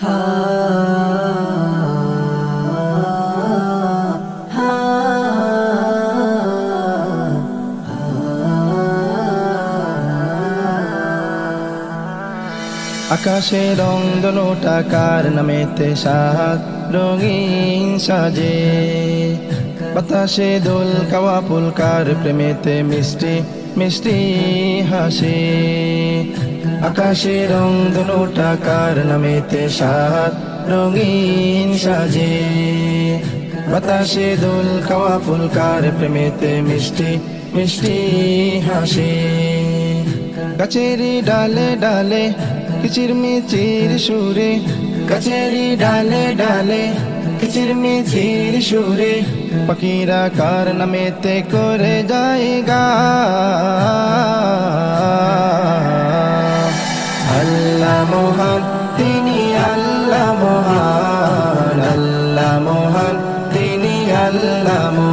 হা হা আকাশে রং দোনোটা কার নামেতে সাত রঙিন সাজে, বাতাসে দোল কাওয়া পুলকার প্রেমেতে মিষ্টি মিষ্টি হাসে। আকাশে রং দোনোটা কার নামেতে সাত রঙিন সাজে, বাতাসে দোল কাওয়া পুলকার প্রেমেতে মিষ্টি মিষ্টি হাসে। গাছেরি ডালে ডালে কিচির মিচির সুরে, গাছেরি ডালে ডালে কিচির মিচির সুরে, পাখিরা কার নামেতে করে যায় গান। আল্লাহ মহান তিনি আল্লাহ মহান, আল্লাহ মহান তিনি আল্লাহ মহান।